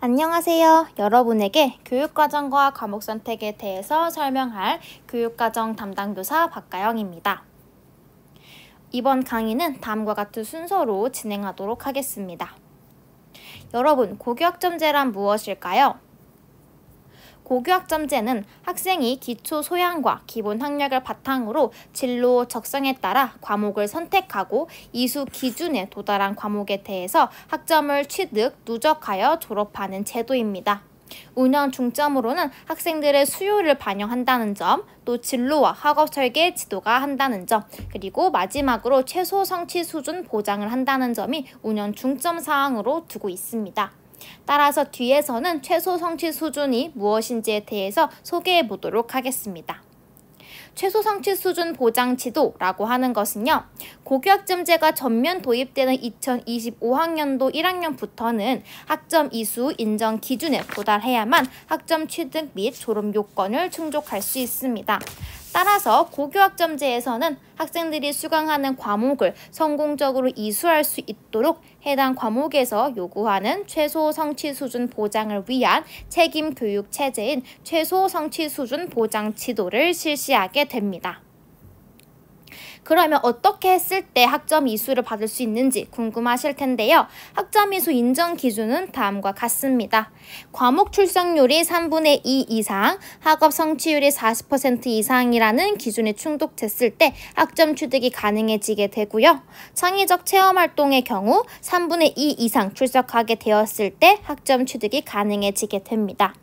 안녕하세요. 여러분에게 교육과정과 과목 선택에 대해서 설명할 교육과정 담당교사 박가영입니다. 이번 강의는 다음과 같은 순서로 진행하도록 하겠습니다. 여러분, 고교학점제란 무엇일까요? 고교학점제는 학생이 기초 소양과 기본 학력을 바탕으로 진로 적성에 따라 과목을 선택하고 이수 기준에 도달한 과목에 대해서 학점을 취득, 누적하여 졸업하는 제도입니다. 운영 중점으로는 학생들의 수요를 반영한다는 점, 또 진로와 학업 설계 지도가 한다는 점, 그리고 마지막으로 최소 성취 수준 보장을 한다는 점이 운영 중점 사항으로 두고 있습니다. 따라서 뒤에서는 최소 성취 수준이 무엇인지에 대해서 소개해 보도록 하겠습니다. 최소 성취 수준 보장 지도라고 하는 것은요, 고교학점제가 전면 도입되는 2025학년도 1학년부터는 학점 이수 인정 기준에 도달해야만 학점 취득 및 졸업 요건을 충족할 수 있습니다. 따라서 고교학점제에서는 학생들이 수강하는 과목을 성공적으로 이수할 수 있도록 해당 과목에서 요구하는 최소 성취 수준 보장을 위한 책임 교육 체제인 최소 성취 수준 보장 지도를 실시하게 됩니다. 그러면 어떻게 했을 때 학점 이수를 받을 수 있는지 궁금하실 텐데요. 학점 이수 인정 기준은 다음과 같습니다. 과목 출석률이 3분의 2 이상, 학업 성취율이 40% 이상이라는 기준에 충족됐을 때 학점 취득이 가능해지게 되고요. 창의적 체험활동의 경우 3분의 2 이상 출석하게 되었을 때 학점 취득이 가능해지게 됩니다.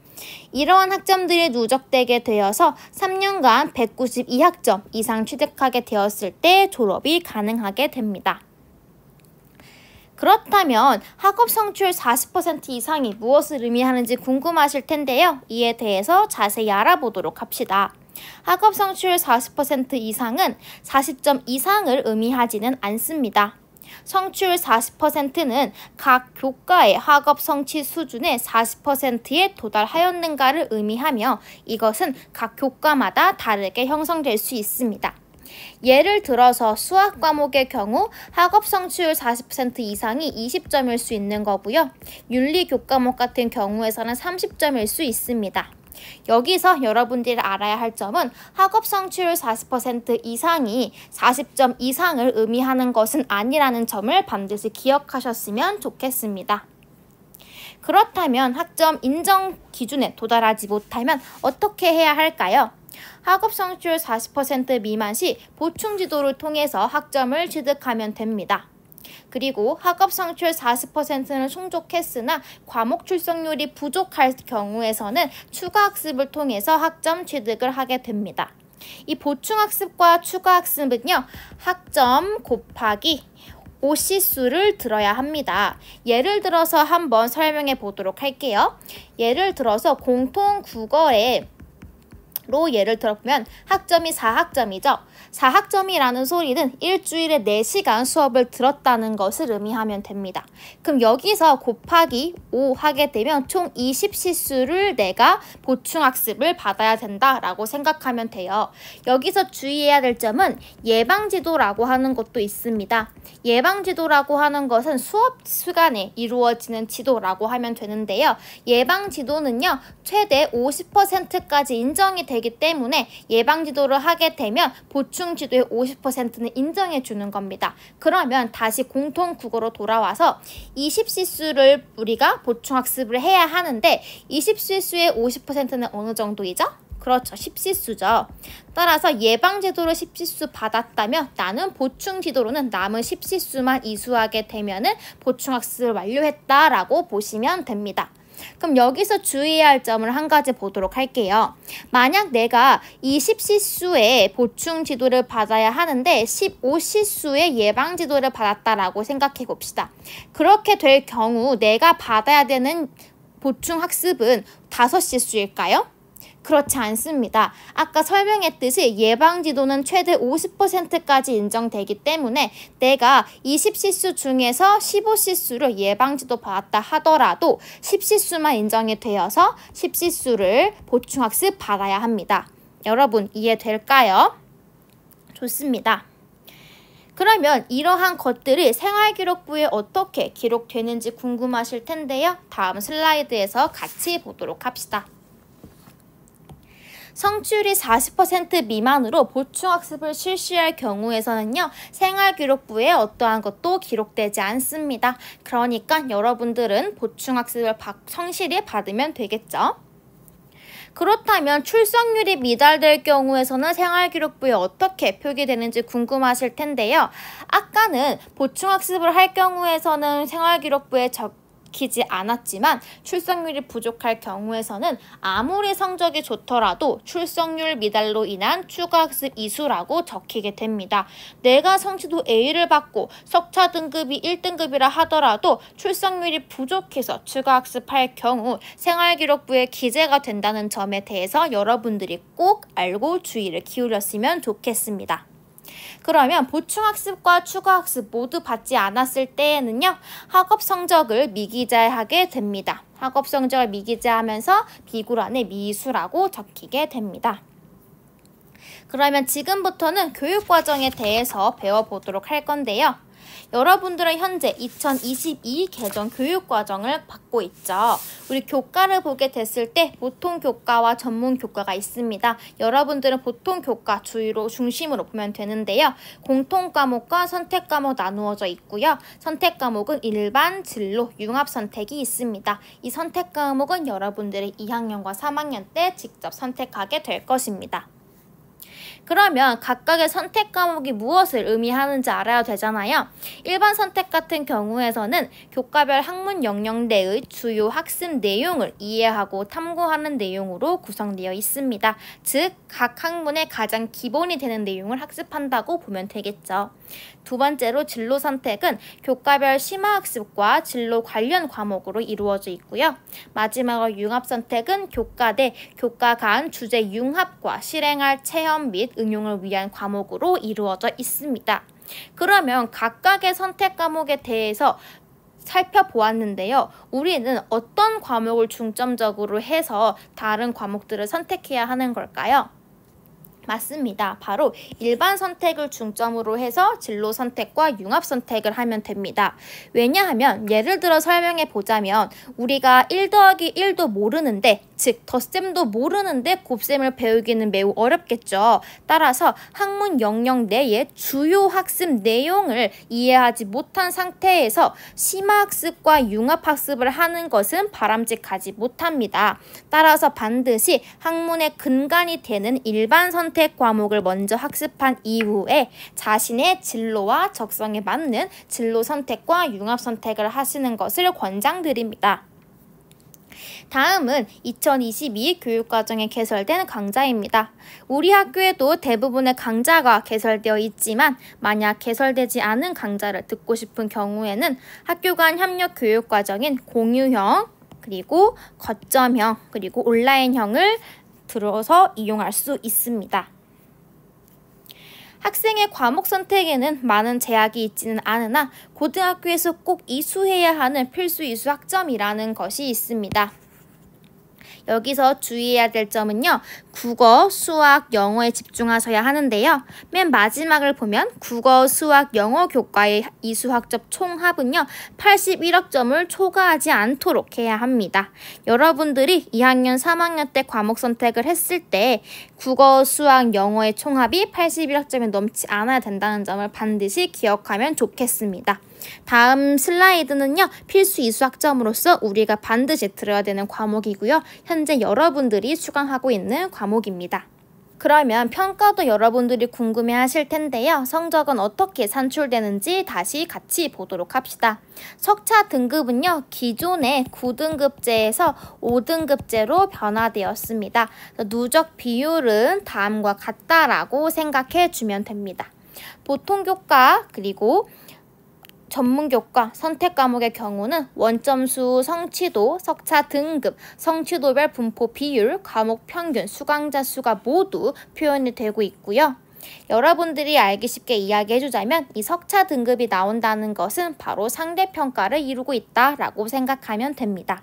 이러한 학점들이 누적되게 되어서 3년간 192학점 이상 취득하게 되었을 때 졸업이 가능하게 됩니다. 그렇다면 학업 성취율 40% 이상이 무엇을 의미하는지 궁금하실 텐데요. 이에 대해서 자세히 알아보도록 합시다. 학업 성취율 40% 이상은 40점 이상을 의미하지는 않습니다. 성취율 40%는 각 교과의 학업 성취 수준의 40%에 도달하였는가를 의미하며 이것은 각 교과마다 다르게 형성될 수 있습니다. 예를 들어서 수학 과목의 경우 학업 성취율 40% 이상이 20점일 수 있는 거고요. 윤리 교과목 같은 경우에서는 30점일 수 있습니다. 여기서 여러분들이 알아야 할 점은 학업 성취율 40% 이상이 40점 이상을 의미하는 것은 아니라는 점을 반드시 기억하셨으면 좋겠습니다. 그렇다면 학점 인정 기준에 도달하지 못하면 어떻게 해야 할까요? 학업 성취율 40% 미만 시 보충 지도를 통해서 학점을 취득하면 됩니다. 그리고 학업 성취율 40%는 충족했으나 과목 출석률이 부족할 경우에서는 추가 학습을 통해서 학점 취득을 하게 됩니다. 이 보충 학습과 추가 학습은요, 학점 곱하기 OC수를 들어야 합니다. 예를 들어서 한번 설명해 보도록 할게요. 예를 들어서 공통 국어에 예를 들어보면 학점이 4학점이죠. 4학점이라는 소리는 일주일에 4시간 수업을 들었다는 것을 의미하면 됩니다. 그럼 여기서 곱하기 5 하게 되면 총 20시수를 내가 보충학습을 받아야 된다라고 생각하면 돼요. 여기서 주의해야 될 점은 예방지도라고 하는 것도 있습니다. 예방지도라고 하는 것은 수업 시간에 이루어지는 지도라고 하면 되는데요. 예방지도는요, 최대 50%까지 인정이 되기 때문에 예방지도를 하게 되면 보충지도의 50%는 인정해 주는 겁니다. 그러면 다시 공통국어로 돌아와서 20시수를 우리가 보충학습을 해야 하는데 20시수의 50%는 어느 정도이죠? 그렇죠. 10시수죠. 따라서 예방지도로 10시수 받았다면 나는 보충지도로는 남은 10시수만 이수하게 되면은 보충학습을 완료했다라고 보시면 됩니다. 그럼 여기서 주의해야 할 점을 한 가지 보도록 할게요. 만약 내가 20시수의 보충 지도를 받아야 하는데 15시수의 예방 지도를 받았다라고 생각해 봅시다. 그렇게 될 경우 내가 받아야 되는 보충 학습은 5시수일까요? 그렇지 않습니다. 아까 설명했듯이 예방지도는 최대 50%까지 인정되기 때문에 내가 20시수 중에서 15시수를 예방지도 받았다 하더라도 10시수만 인정이 되어서 10시수를 보충학습 받아야 합니다. 여러분 이해될까요? 좋습니다. 그러면 이러한 것들이 생활기록부에 어떻게 기록되는지 궁금하실 텐데요. 다음 슬라이드에서 같이 보도록 합시다. 성취율이 40% 미만으로 보충학습을 실시할 경우에서는요, 생활기록부에 어떠한 것도 기록되지 않습니다. 그러니까 여러분들은 보충학습을 성실히 받으면 되겠죠. 그렇다면 출석률이 미달될 경우에서는 생활기록부에 어떻게 표기되는지 궁금하실 텐데요. 아까는 보충학습을 할 경우에서는 생활기록부에 적히지 않았지만 출석률이 부족할 경우에서는 아무리 성적이 좋더라도 출석률 미달로 인한 추가학습 이수라고 적히게 됩니다. 내가 성취도 A를 받고 석차 등급이 1등급이라 하더라도 출석률이 부족해서 추가학습할 경우 생활기록부에 기재가 된다는 점에 대해서 여러분들이 꼭 알고 주의를 기울였으면 좋겠습니다. 그러면 보충학습과 추가학습 모두 받지 않았을 때에는요, 학업 성적을 미기재하게 됩니다. 학업 성적을 미기재하면서 비굴안에 미수라고 적히게 됩니다. 그러면 지금부터는 교육과정에 대해서 배워보도록 할 건데요. 여러분들은 현재 2022 개정 교육과정을 받고 있죠. 우리 교과를 보게 됐을 때 보통 교과와 전문 교과가 있습니다. 여러분들은 보통 교과 중심으로 보면 되는데요. 공통 과목과 선택 과목 나누어져 있고요. 선택 과목은 일반, 진로, 융합 선택이 있습니다. 이 선택 과목은 여러분들이 2학년과 3학년 때 직접 선택하게 될 것입니다. 그러면 각각의 선택 과목이 무엇을 의미하는지 알아야 되잖아요. 일반 선택 같은 경우에서는 교과별 학문 영역 내의 주요 학습 내용을 이해하고 탐구하는 내용으로 구성되어 있습니다. 즉, 각 학문의 가장 기본이 되는 내용을 학습한다고 보면 되겠죠. 두 번째로 진로 선택은 교과별 심화학습과 진로 관련 과목으로 이루어져 있고요. 마지막으로 융합 선택은 교과 대 교과 간 주제 융합과 실행할 체험 및 응용을 위한 과목으로 이루어져 있습니다. 그러면 각각의 선택 과목에 대해서 살펴보았는데요. 우리는 어떤 과목을 중점적으로 해서 다른 과목들을 선택해야 하는 걸까요? 맞습니다. 바로 일반 선택을 중점으로 해서 진로 선택과 융합 선택을 하면 됩니다. 왜냐하면 예를 들어 설명해 보자면 우리가 1 더하기 1도 모르는데, 즉 덧셈도 모르는데 곱셈을 배우기는 매우 어렵겠죠. 따라서 학문 영역 내의 주요 학습 내용을 이해하지 못한 상태에서 심화학습과 융합학습을 하는 것은 바람직하지 못합니다. 따라서 반드시 학문의 근간이 되는 일반 선택 과목을 먼저 학습한 이후에 자신의 진로와 적성에 맞는 진로 선택과 융합 선택을 하시는 것을 권장드립니다. 다음은 2022 교육과정에 개설된 강좌입니다. 우리 학교에도 대부분의 강좌가 개설되어 있지만 만약 개설되지 않은 강좌를 듣고 싶은 경우에는 학교 간 협력 교육과정인 공유형, 그리고 거점형, 그리고 온라인형을 들어서 이용할 수 있습니다. 학생의 과목 선택에는 많은 제약이 있지는 않으나 고등학교에서 꼭 이수해야 하는 필수 이수 학점이라는 것이 있습니다. 여기서 주의해야 될 점은요. 국어, 수학, 영어에 집중하셔야 하는데요. 맨 마지막을 보면 국어, 수학, 영어 교과의 이수학점 총합은요. 81학점을 초과하지 않도록 해야 합니다. 여러분들이 2학년, 3학년 때 과목 선택을 했을 때 국어, 수학, 영어의 총합이 81학점이 넘지 않아야 된다는 점을 반드시 기억하면 좋겠습니다. 다음 슬라이드는요. 필수 이수학점으로서 우리가 반드시 들어야 되는 과목이고요. 현재 여러분들이 수강하고 있는 과목입니다. 그러면 평가도 여러분들이 궁금해하실 텐데요. 성적은 어떻게 산출되는지 다시 같이 보도록 합시다. 석차 등급은요. 기존의 9등급제에서 5등급제로 변화되었습니다. 누적 비율은 다음과 같다라고 생각해 주면 됩니다. 보통 교과 그리고 전문교과 선택 과목의 경우는 원점수, 성취도, 석차 등급, 성취도별 분포 비율, 과목 평균, 수강자 수가 모두 표현이 되고 있고요. 여러분들이 알기 쉽게 이야기해주자면 이 석차 등급이 나온다는 것은 바로 상대평가를 이루고 있다라고 생각하면 됩니다.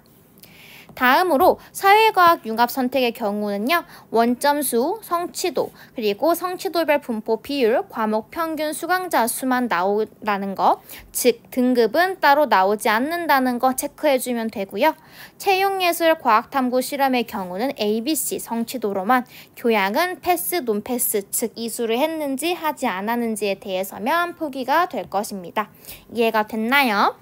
다음으로 사회과학 융합 선택의 경우는요. 원점수, 성취도, 그리고 성취도별 분포 비율, 과목 평균 수강자 수만 나오라는 거, 즉 등급은 따로 나오지 않는다는 거 체크해주면 되고요. 채용예술 과학탐구 실험의 경우는 ABC 성취도로만, 교양은 패스, 논패스, 즉 이수를 했는지 하지 않았는지에 대해서면 포기가 될 것입니다. 이해가 됐나요?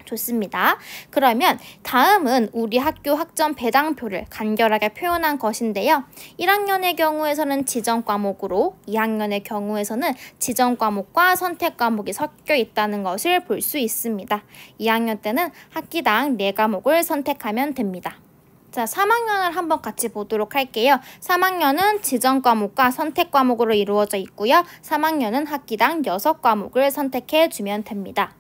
좋습니다. 그러면 다음은 우리 학교 학점 배당표를 간결하게 표현한 것인데요. 1학년의 경우에서는 지정 과목으로, 2학년의 경우에서는 지정 과목과 선택 과목이 섞여 있다는 것을 볼 수 있습니다. 2학년 때는 학기당 4과목을 선택하면 됩니다. 자, 3학년을 한번 같이 보도록 할게요. 3학년은 지정 과목과 선택 과목으로 이루어져 있고요. 3학년은 학기당 6과목을 선택해 주면 됩니다.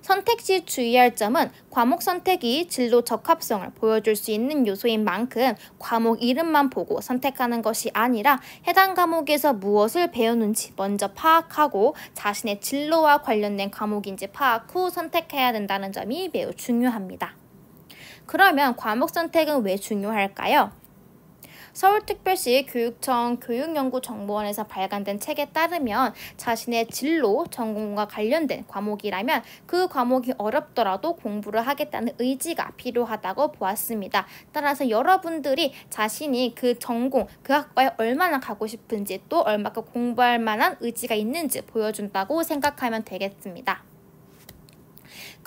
선택 시 주의할 점은 과목 선택이 진로 적합성을 보여줄 수 있는 요소인 만큼 과목 이름만 보고 선택하는 것이 아니라 해당 과목에서 무엇을 배우는지 먼저 파악하고 자신의 진로와 관련된 과목인지 파악 후 선택해야 된다는 점이 매우 중요합니다. 그러면 과목 선택은 왜 중요할까요? 서울특별시 교육청 교육연구정보원에서 발간된 책에 따르면 자신의 진로, 전공과 관련된 과목이라면 그 과목이 어렵더라도 공부를 하겠다는 의지가 필요하다고 보았습니다. 따라서 여러분들이 자신이 그 전공, 그 학과에 얼마나 가고 싶은지 또 얼마큼 공부할 만한 의지가 있는지 보여준다고 생각하면 되겠습니다.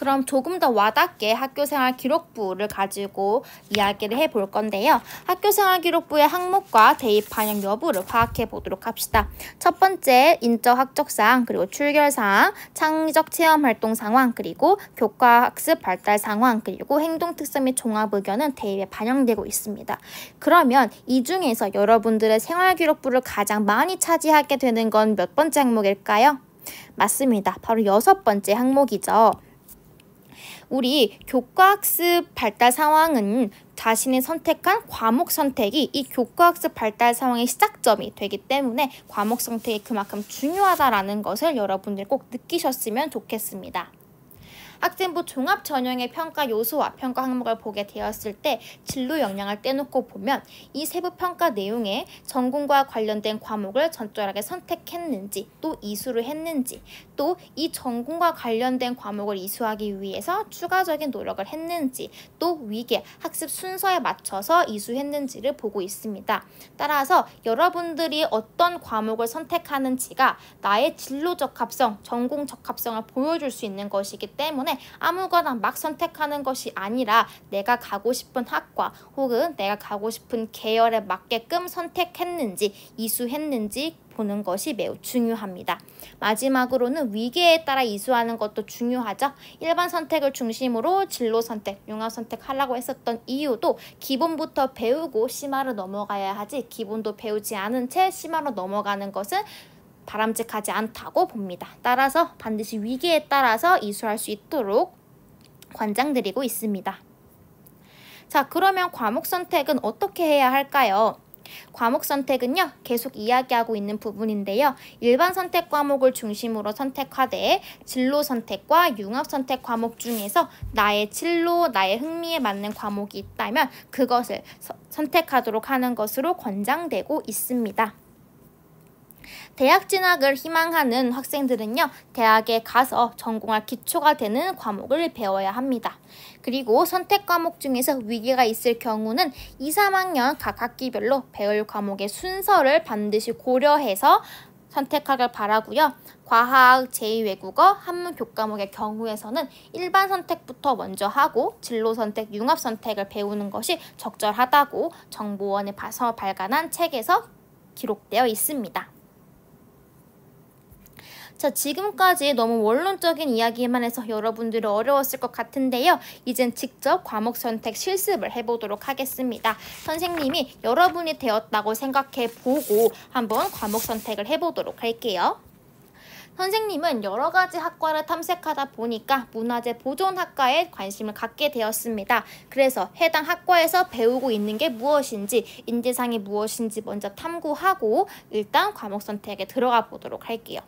그럼 조금 더 와닿게 학교생활 기록부를 가지고 이야기를 해볼 건데요. 학교생활 기록부의 항목과 대입 반영 여부를 파악해 보도록 합시다. 첫 번째, 인적 학적사항, 그리고 출결사항, 창의적 체험 활동 상황, 그리고 교과 학습 발달 상황, 그리고 행동 특성 및 종합 의견은 대입에 반영되고 있습니다. 그러면 이 중에서 여러분들의 생활 기록부를 가장 많이 차지하게 되는 건 몇 번째 항목일까요? 맞습니다. 바로 6번째 항목이죠. 우리 교과학습 발달 상황은 자신이 선택한 과목 선택이 이 교과학습 발달 상황의 시작점이 되기 때문에 과목 선택이 그만큼 중요하다는 것을 여러분들 꼭 느끼셨으면 좋겠습니다. 학생부 종합 전형의 평가 요소와 평가 항목을 보게 되었을 때 진로 역량을 떼놓고 보면 이 세부 평가 내용에 전공과 관련된 과목을 적절하게 선택했는지, 또 이수를 했는지, 또 이 전공과 관련된 과목을 이수하기 위해서 추가적인 노력을 했는지, 또 위계, 학습 순서에 맞춰서 이수했는지를 보고 있습니다. 따라서 여러분들이 어떤 과목을 선택하는지가 나의 진로 적합성, 전공 적합성을 보여줄 수 있는 것이기 때문에 아무거나 막 선택하는 것이 아니라 내가 가고 싶은 학과 혹은 내가 가고 싶은 계열에 맞게끔 선택했는지 이수했는지 보는 것이 매우 중요합니다. 마지막으로는 위계에 따라 이수하는 것도 중요하죠. 일반 선택을 중심으로 진로 선택, 융합 선택하려고 했었던 이유도 기본부터 배우고 심화로 넘어가야 하지 기본도 배우지 않은 채 심화로 넘어가는 것은 바람직하지 않다고 봅니다. 따라서 반드시 위기에 따라서 이수할 수 있도록 권장드리고 있습니다. 자, 그러면 과목 선택은 어떻게 해야 할까요? 과목 선택은요, 계속 이야기하고 있는 부분인데요. 일반 선택 과목을 중심으로 선택하되 진로 선택과 융합 선택 과목 중에서 나의 진로, 나의 흥미에 맞는 과목이 있다면 그것을 선택하도록 하는 것으로 권장되고 있습니다. 대학 진학을 희망하는 학생들은요, 대학에 가서 전공할 기초가 되는 과목을 배워야 합니다. 그리고 선택 과목 중에서 위계가 있을 경우는 2, 3학년 각 학기별로 배울 과목의 순서를 반드시 고려해서 선택하길 바라고요. 과학, 제2외국어, 한문 교과목의 경우에서는 일반 선택부터 먼저 하고 진로 선택, 융합 선택을 배우는 것이 적절하다고 정보원에 봐서 발간한 책에서 기록되어 있습니다. 자, 지금까지 너무 원론적인 이야기만 해서 여러분들이 어려웠을 것 같은데요. 이젠 직접 과목 선택 실습을 해보도록 하겠습니다. 선생님이 여러분이 되었다고 생각해보고 한번 과목 선택을 해보도록 할게요. 선생님은 여러 가지 학과를 탐색하다 보니까 문화재 보존학과에 관심을 갖게 되었습니다. 그래서 해당 학과에서 배우고 있는 게 무엇인지, 인재상이 무엇인지 먼저 탐구하고 일단 과목 선택에 들어가 보도록 할게요.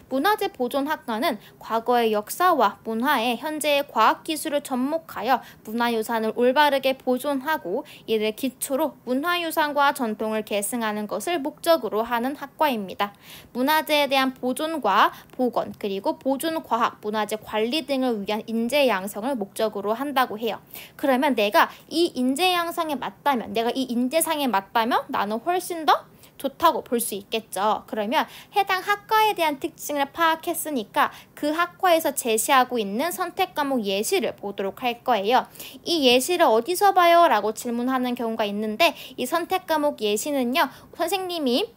문화재 보존학과는 과거의 역사와 문화에 현재의 과학기술을 접목하여 문화유산을 올바르게 보존하고 이를 기초로 문화유산과 전통을 계승하는 것을 목적으로 하는 학과입니다. 문화재에 대한 보존과 복원, 그리고 보존과학, 문화재 관리 등을 위한 인재 양성을 목적으로 한다고 해요. 그러면 내가 이 인재 양성에 맞다면, 내가 이 인재상에 맞다면 나는 훨씬 더 좋다고 볼 수 있겠죠. 그러면 해당 학과에 대한 특징을 파악했으니까 그 학과에서 제시하고 있는 선택 과목 예시를 보도록 할 거예요. 이 예시를 어디서 봐요? 라고 질문하는 경우가 있는데, 이 선택 과목 예시는요, 선생님이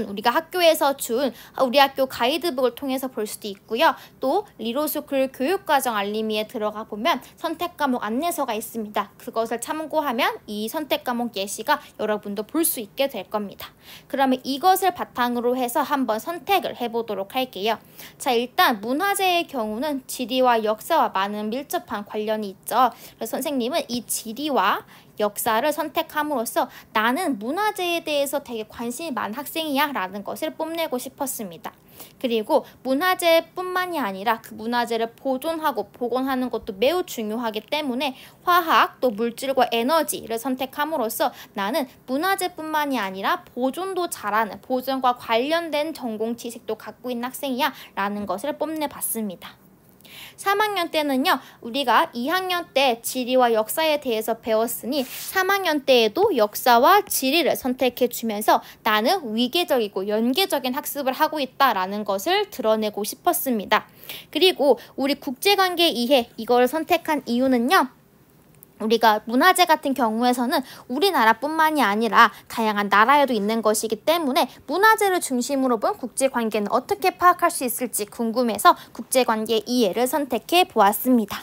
우리가 학교에서 준 우리 학교 가이드북을 통해서 볼 수도 있고요. 또 리로스쿨 교육과정 알림이에 들어가 보면 선택 과목 안내서가 있습니다. 그것을 참고하면 이 선택 과목 예시가 여러분도 볼 수 있게 될 겁니다. 그러면 이것을 바탕으로 해서 한번 선택을 해보도록 할게요. 자, 일단 문화재의 경우는 지리와 역사와 많은 밀접한 관련이 있죠. 그래서 선생님은 이 지리와 역사를 선택함으로써 나는 문화재에 대해서 되게 관심이 많은 학생이야 라는 것을 뽐내고 싶었습니다. 그리고 문화재뿐만이 아니라 그 문화재를 보존하고 복원하는 것도 매우 중요하기 때문에 화학, 또 물질과 에너지를 선택함으로써 나는 문화재뿐만이 아니라 보존도 잘하는, 보존과 관련된 전공 지식도 갖고 있는 학생이야 라는 것을 뽐내봤습니다. 3학년 때는요, 우리가 2학년 때 지리와 역사에 대해서 배웠으니 3학년 때에도 역사와 지리를 선택해 주면서 나는 위계적이고 연계적인 학습을 하고 있다라는 것을 드러내고 싶었습니다. 그리고 우리 국제관계 이해, 이걸 선택한 이유는요, 우리가 문화재 같은 경우에서는 우리나라뿐만이 아니라 다양한 나라에도 있는 것이기 때문에 문화재를 중심으로 본 국제관계는 어떻게 파악할 수 있을지 궁금해서 국제관계 이해를 선택해 보았습니다.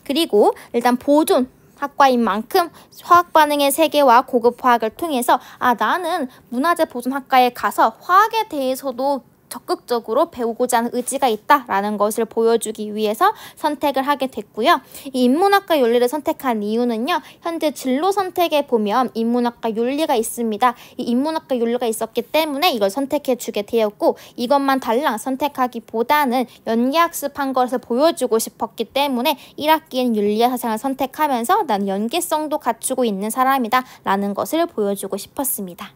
그리고 일단 보존 학과인 만큼 화학 반응의 세계와 고급 화학을 통해서 나는 문화재 보존학과에 가서 화학에 대해서도 적극적으로 배우고자 하는 의지가 있다라는 것을 보여주기 위해서 선택을 하게 됐고요. 이 인문학과 윤리를 선택한 이유는요, 현재 진로 선택에 보면 인문학과 윤리가 있습니다. 이 인문학과 윤리가 있었기 때문에 이걸 선택해 주게 되었고, 이것만 달랑 선택하기보다는 연계학습한 것을 보여주고 싶었기 때문에 1학기엔 윤리와 사상을 선택하면서 나는 연계성도 갖추고 있는 사람이다 라는 것을 보여주고 싶었습니다.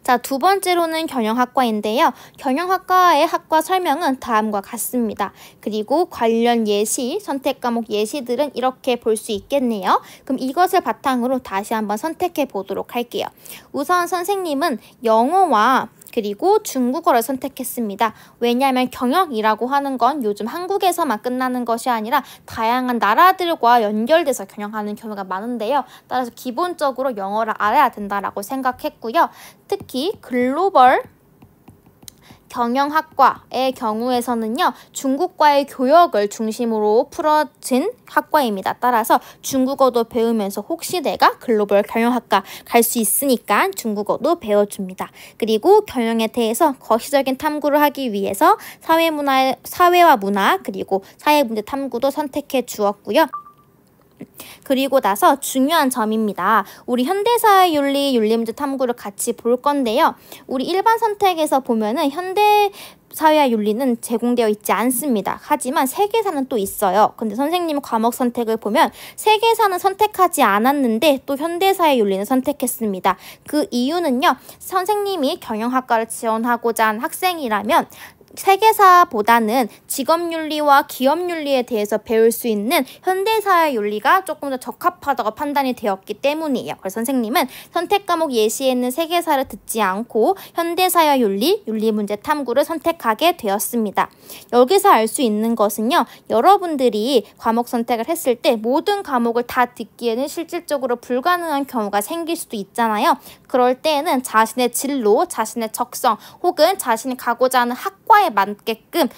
자, 두 번째로는 경영학과인데요. 경영학과의 학과 설명은 다음과 같습니다. 그리고 관련 예시, 선택 과목 예시들은 이렇게 볼 수 있겠네요. 그럼 이것을 바탕으로 다시 한번 선택해 보도록 할게요. 우선 선생님은 영어와 그리고 중국어를 선택했습니다. 왜냐하면 경영이라고 하는 건 요즘 한국에서만 끝나는 것이 아니라 다양한 나라들과 연결돼서 경영하는 경우가 많은데요. 따라서 기본적으로 영어를 알아야 된다라고 생각했고요. 특히 글로벌 경영학과의 경우에서는요, 중국과의 교역을 중심으로 풀어진 학과입니다. 따라서 중국어도 배우면서 혹시 내가 글로벌 경영학과 갈 수 있으니까 중국어도 배워줍니다. 그리고 경영에 대해서 거시적인 탐구를 하기 위해서 사회와 문화, 그리고 사회문제 탐구도 선택해 주었고요. 그리고 나서 중요한 점입니다. 우리 현대사회 윤리, 윤리문제 탐구를 같이 볼 건데요. 우리 일반 선택에서 보면은 현대사회와 윤리는 제공되어 있지 않습니다. 하지만 세계사는 또 있어요. 근데 선생님 과목 선택을 보면 세계사는 선택하지 않았는데 또 현대사회 윤리는 선택했습니다. 그 이유는요, 선생님이 경영학과를 지원하고자 한 학생이라면 세계사보다는 직업윤리와 기업윤리에 대해서 배울 수 있는 현대사회 윤리가 조금 더 적합하다고 판단이 되었기 때문이에요. 그래서 선생님은 선택 과목 예시에 있는 세계사를 듣지 않고 현대사회 윤리, 윤리문제 탐구를 선택하게 되었습니다. 여기서 알 수 있는 것은요, 여러분들이 과목 선택을 했을 때 모든 과목을 다 듣기에는 실질적으로 불가능한 경우가 생길 수도 있잖아요. 그럴 때에는 자신의 진로, 자신의 적성 혹은 자신이 가고자 하는 학과에 맞게끔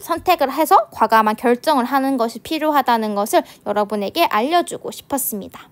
선택을 해서 과감한 결정을 하는 것이 필요하다는 것을 여러분에게 알려주고 싶었습니다.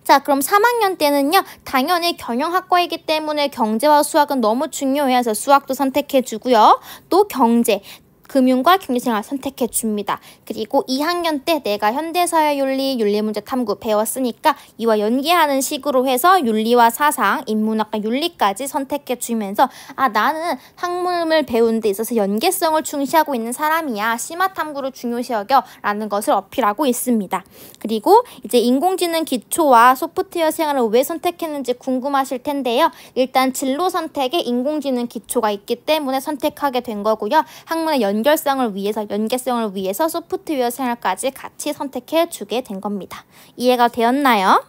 자, 그럼 3학년 때는요, 당연히 경영학과이기 때문에 경제와 수학은 너무 중요해서 수학도 선택해 주고요. 또 경제, 금융과 경제생활 선택해 줍니다. 그리고 2학년 때 내가 현대사회윤리, 윤리문제탐구 배웠으니까 이와 연계하는 식으로 해서 윤리와 사상, 인문학과 윤리까지 선택해 주면서 나는 학문을 배우는 데 있어서 연계성을 중시하고 있는 사람이야. 심화탐구를 중요시 여겨 라는 것을 어필하고 있습니다. 그리고 이제 인공지능 기초와 소프트웨어 생활을 왜 선택했는지 궁금하실 텐데요. 일단 진로 선택에 인공지능 기초가 있기 때문에 선택하게 된 거고요. 학문의 연계성을 위해서 소프트웨어 생활까지 같이 선택해 주게 된 겁니다. 이해가 되었나요?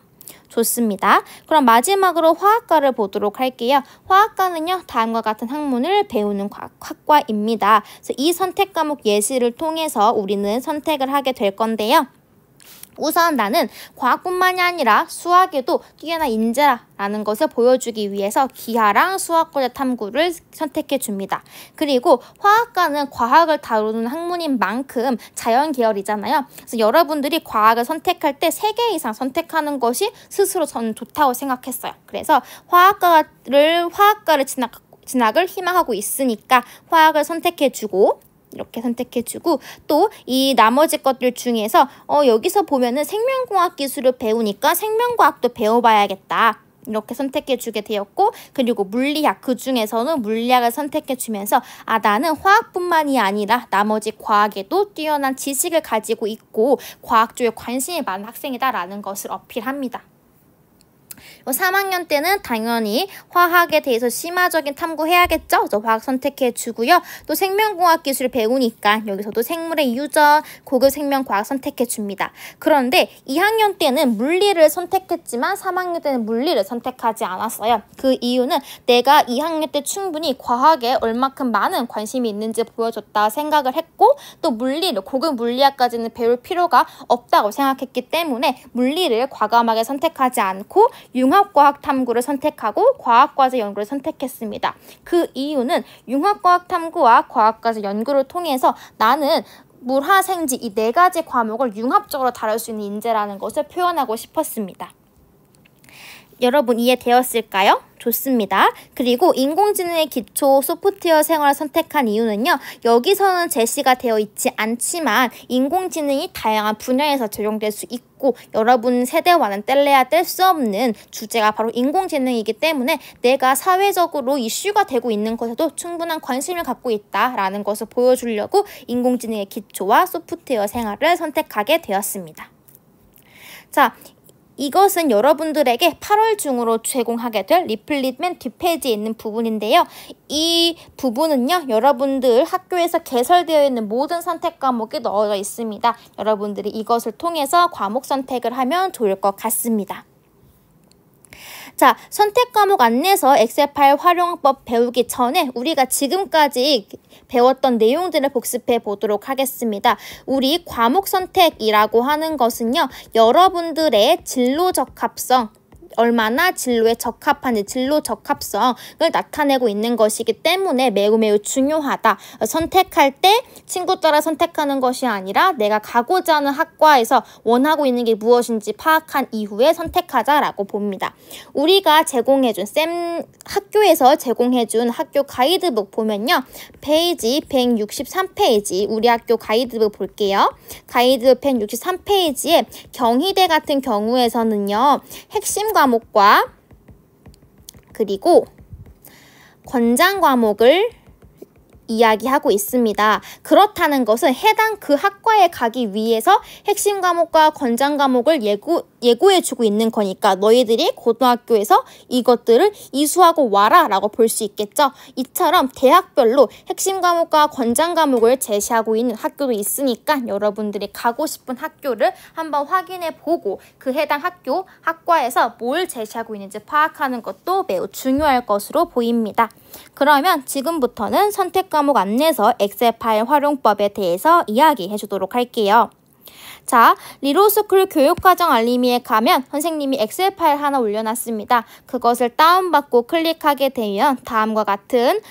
좋습니다. 그럼 마지막으로 화학과를 보도록 할게요. 화학과는요, 다음과 같은 학문을 배우는 학과입니다. 그래서 이 선택 과목 예시를 통해서 우리는 선택을 하게 될 건데요. 우선 나는 과학뿐만이 아니라 수학에도 뛰어난 인재라는 것을 보여주기 위해서 기하랑 수학과제 탐구를 선택해 줍니다. 그리고 화학과는 과학을 다루는 학문인 만큼 자연 계열이잖아요. 그래서 여러분들이 과학을 선택할 때 3개 이상 선택하는 것이 스스로 저는 좋다고 생각했어요. 그래서 화학과를 진학을 희망하고 있으니까 화학을 선택해주고 이렇게 선택해주고 또 이 나머지 것들 중에서 여기서 보면은 생명공학 기술을 배우니까 생명과학도 배워봐야겠다. 이렇게 선택해주게 되었고 그리고 물리학, 그 중에서는 물리학을 선택해주면서 나는 화학뿐만이 아니라 나머지 과학에도 뛰어난 지식을 가지고 있고 과학 쪽에 관심이 많은 학생이다라는 것을 어필합니다. 3학년 때는 당연히 화학에 대해서 심화적인 탐구해야겠죠? 그래서 화학 선택해 주고요. 또 생명공학 기술을 배우니까 여기서도 생물의 유전, 고급 생명과학 선택해 줍니다. 그런데 2학년 때는 물리를 선택했지만 3학년 때는 물리를 선택하지 않았어요. 그 이유는 내가 2학년 때 충분히 과학에 얼마큼 많은 관심이 있는지 보여줬다 생각을 했고 또 고급 물리학까지는 배울 필요가 없다고 생각했기 때문에 물리를 과감하게 선택하지 않고 융합과학 탐구를 선택하고 과학과제 연구를 선택했습니다. 그 이유는 융합과학 탐구와 과학과제 연구를 통해서 나는 물화생지 이 4가지 과목을 융합적으로 다룰 수 있는 인재라는 것을 표현하고 싶었습니다. 여러분 이해되었을까요? 좋습니다. 그리고 인공지능의 기초 소프트웨어 생활을 선택한 이유는요. 여기서는 제시가 되어 있지 않지만 인공지능이 다양한 분야에서 적용될 수 있고 여러분 세대와는 뗄래야 뗄 수 없는 주제가 바로 인공지능이기 때문에 내가 사회적으로 이슈가 되고 있는 것에도 충분한 관심을 갖고 있다라는 것을 보여주려고 인공지능의 기초와 소프트웨어 생활을 선택하게 되었습니다. 자, 이것은 여러분들에게 8월 중으로 제공하게 될 리플릿 맨 뒷페이지에 있는 부분인데요. 이 부분은요. 여러분들 학교에서 개설되어 있는 모든 선택 과목이 넣어져 있습니다. 여러분들이 이것을 통해서 과목 선택을 하면 좋을 것 같습니다. 자, 선택 과목 안내서 엑셀 파일 활용법 배우기 전에 우리가 지금까지 배웠던 내용들을 복습해 보도록 하겠습니다. 우리 과목 선택이라고 하는 것은요. 여러분들의 진로 적합성, 얼마나 진로에 적합한지 진로 적합성을 나타내고 있는 것이기 때문에 매우 중요하다. 선택할 때 친구 따라 선택하는 것이 아니라 내가 가고자 하는 학과에서 원하고 있는 게 무엇인지 파악한 이후에 선택하자라고 봅니다. 우리가 제공해준 학교에서 제공해준 학교 가이드북 보면요. 페이지 163페이지 우리 학교 가이드북 볼게요. 가이드북 163페이지에 경희대 같은 경우에서는요. 핵심 과목과 그리고 권장 과목을 이야기하고 있습니다. 그렇다는 것은 해당 그 학과에 가기 위해서 핵심 과목과 권장 과목을 예고해주고 있는 거니까 너희들이 고등학교에서 이것들을 이수하고 와라 라고 볼 수 있겠죠. 이처럼 대학별로 핵심 과목과 권장 과목을 제시하고 있는 학교도 있으니까 여러분들이 가고 싶은 학교를 한번 확인해 보고 그 해당 학과에서 뭘 제시하고 있는지 파악하는 것도 매우 중요할 것으로 보입니다. 그러면 지금부터는 선택 과목 안내서 엑셀 파일 활용법에 대해서 이야기해 주도록 할게요. 자, 리로스쿨 교육과정 알림이에 가면 선생님이 엑셀 파일 하나 올려놨습니다. 그것을 다운받고 클릭하게 되면 다음과 같은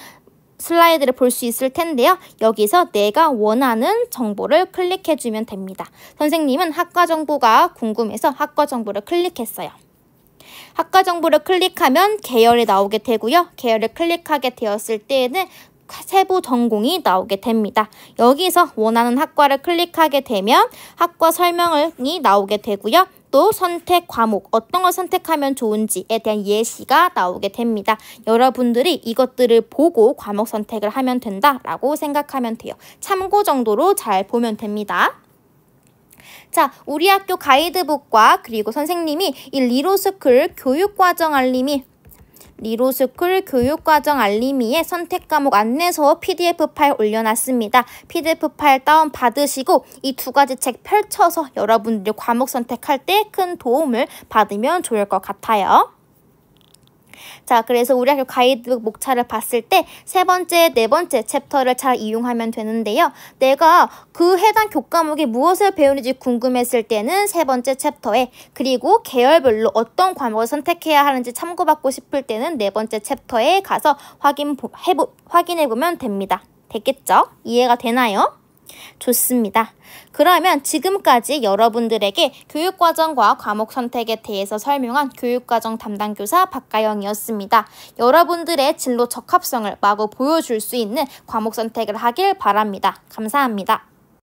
슬라이드를 볼 수 있을 텐데요. 여기서 내가 원하는 정보를 클릭해주면 됩니다. 선생님은 학과 정보가 궁금해서 학과 정보를 클릭했어요. 학과 정보를 클릭하면 계열이 나오게 되고요. 계열을 클릭하게 되었을 때에는 세부 전공이 나오게 됩니다. 여기서 원하는 학과를 클릭하게 되면 학과 설명이 나오게 되고요. 또 선택 과목, 어떤 걸 선택하면 좋은지에 대한 예시가 나오게 됩니다. 여러분들이 이것들을 보고 과목 선택을 하면 된다라고 생각하면 돼요. 참고 정도로 잘 보면 됩니다. 자, 우리 학교 가이드북과 그리고 선생님이 이 리로스쿨 교육과정 알림이의 선택 과목 안내서 PDF 파일 올려놨습니다. PDF 파일 다운 받으시고 이 두 가지 책 펼쳐서 여러분들이 과목 선택할 때 큰 도움을 받으면 좋을 것 같아요. 자, 그래서 우리 학교 가이드북 목차를 봤을 때 세 번째, 네 번째 챕터를 잘 이용하면 되는데요. 내가 그 해당 교과목에 무엇을 배우는지 궁금했을 때는 세 번째 챕터에, 그리고 계열별로 어떤 과목을 선택해야 하는지 참고받고 싶을 때는 네 번째 챕터에 가서 확인해보면 됩니다. 됐겠죠? 이해가 되나요? 좋습니다. 그러면 지금까지 여러분들에게 교육과정과 과목 선택에 대해서 설명한 교육과정 담당교사 박가영이었습니다. 여러분들의 진로 적합성을 마구 보여줄 수 있는 과목 선택을 하길 바랍니다. 감사합니다.